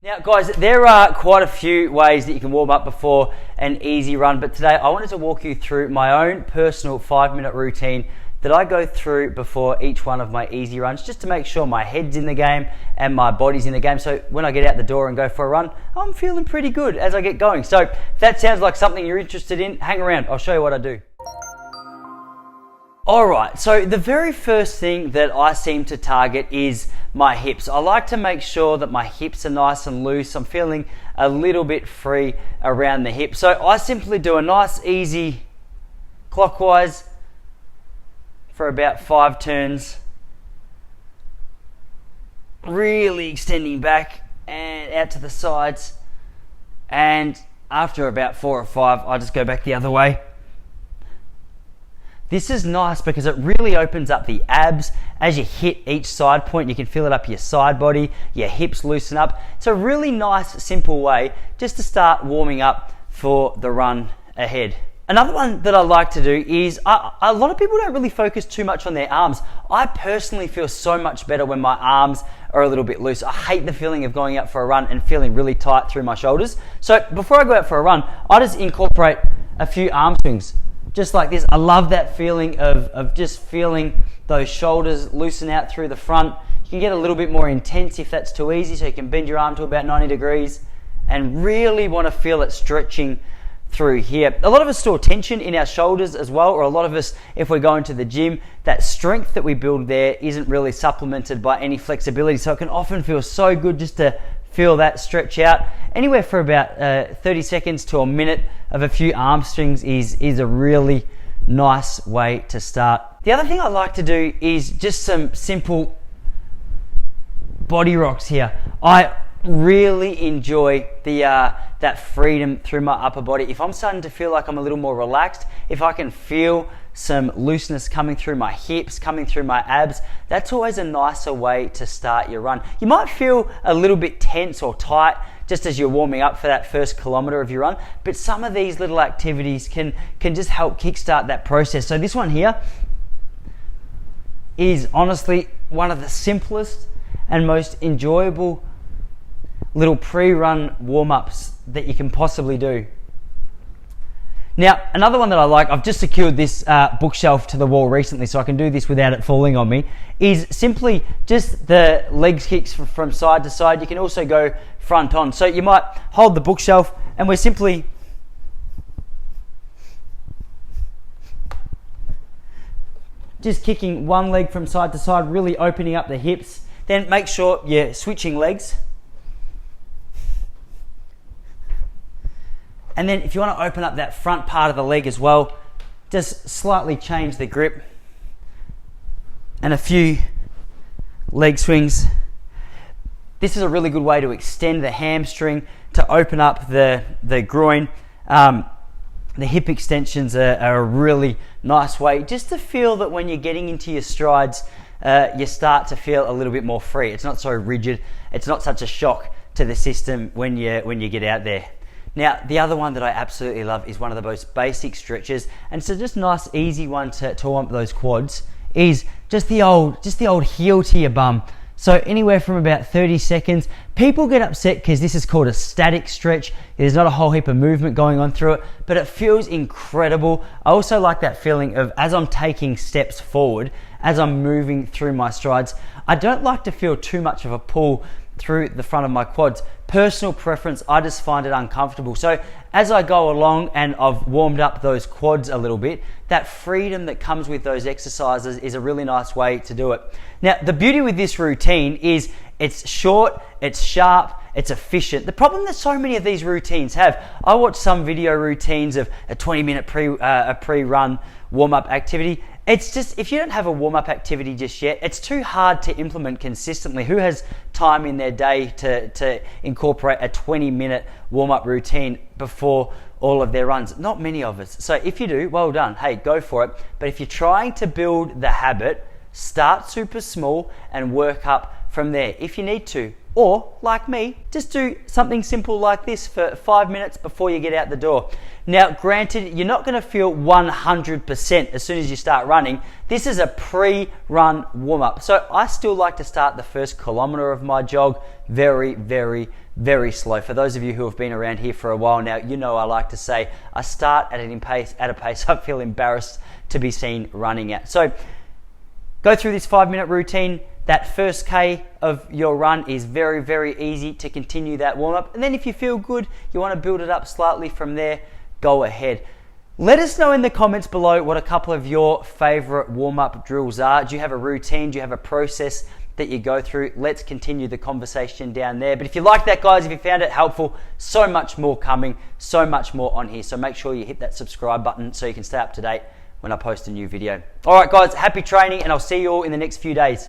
Now guys, there are quite a few ways that you can warm up before an easy run, but today I wanted to walk you through my own personal 5-minute routine that I go through before each one of my easy runs, just to make sure my head's in the game and my body's in the game. So when I get out the door and go for a run, I'm feeling pretty good as I get going. So if that sounds like something you're interested in, hang around, I'll show you what I do. Alright, so the very first thing that I seem to target is my hips. I like to make sure that my hips are nice and loose. I'm feeling a little bit free around the hips. So I simply do a nice easy clockwise for about 5 turns. Really extending back and out to the sides. And after about 4 or 5, I just go back the other way. This is nice because it really opens up the abs. As you hit each side point, you can feel it up your side body, your hips loosen up. It's a really nice, simple way just to start warming up for the run ahead. Another one that I like to do is, a lot of people don't really focus too much on their arms. I personally feel so much better when my arms are a little bit loose. I hate the feeling of going out for a run and feeling really tight through my shoulders. So before I go out for a run, I just incorporate a few arm swings. Just like this. I love that feeling of just feeling those shoulders loosen out through the front. You can get a little bit more intense if that's too easy, so you can bend your arm to about 90 degrees and really want to feel it stretching through here. A lot of us store tension in our shoulders as well, or a lot of us, if we're going to the gym, that strength that we build there isn't really supplemented by any flexibility, so it can often feel so good just to feel that stretch out. Anywhere for about 30 seconds to a minute of a few arm swings is a really nice way to start. The other thing I like to do is just some simple body rocks here. I really enjoy that freedom through my upper body. If I'm starting to feel like I'm a little more relaxed, if I can feel some looseness coming through my hips, coming through my abs, that's always a nicer way to start your run. You might feel a little bit tense or tight just as you're warming up for that first kilometer of your run, but some of these little activities can just help kickstart that process. So this one here is honestly one of the simplest and most enjoyable little pre-run warm-ups that you can possibly do. Now, another one that I like, I've just secured this bookshelf to the wall recently so I can do this without it falling on me, is simply just the leg kicks from side to side. You can also go front on. So you might hold the bookshelf and we're simply just kicking one leg from side to side, really opening up the hips. Then make sure you're switching legs. And then if you want to open up that front part of the leg as well, just slightly change the grip. And a few leg swings. This is a really good way to extend the hamstring, to open up the groin. The hip extensions are a really nice way just to feel that when you're getting into your strides, you start to feel a little bit more free. It's not so rigid. It's not such a shock to the system when you get out there. Now, the other one that I absolutely love is one of the most basic stretches, and so just a nice easy one to warm up those quads, is just the old heel to your bum. So anywhere from about 30 seconds. People get upset because this is called a static stretch. There's not a whole heap of movement going on through it, but it feels incredible. I also like that feeling of, as I'm taking steps forward, as I'm moving through my strides, I don't like to feel too much of a pull through the front of my quads. Personal preference, I just find it uncomfortable. So as I go along and I've warmed up those quads a little bit, that freedom that comes with those exercises is a really nice way to do it. Now, the beauty with this routine is it's short, it's sharp, it's efficient. The problem that so many of these routines have, I watch some video routines of a 20-minute pre-run warm-up activity. It's just, if you don't have a warm-up activity just yet, it's too hard to implement consistently. Who has time in their day to incorporate a 20-minute warm-up routine before all of their runs? Not many of us. So if you do, well done. Hey, go for it. But if you're trying to build the habit, start super small and work up from there. If you need to, Or, like me, just do something simple like this for 5 minutes before you get out the door. Now, granted, you're not going to feel 100% as soon as you start running. This is a pre-run warm-up. So I still like to start the first kilometer of my jog very, very, very slow. For those of you who have been around here for a while now, you know I like to say I start at a pace I feel embarrassed to be seen running at. So go through this 5-minute routine. That first K of your run is very, very easy to continue that warm-up. And then if you feel good, you want to build it up slightly from there, go ahead. Let us know in the comments below what a couple of your favorite warm-up drills are. Do you have a routine? Do you have a process that you go through? Let's continue the conversation down there. But if you like that, guys, if you found it helpful, so much more coming, so much more on here. So make sure you hit that subscribe button so you can stay up to date when I post a new video. All right, guys, happy training, and I'll see you all in the next few days.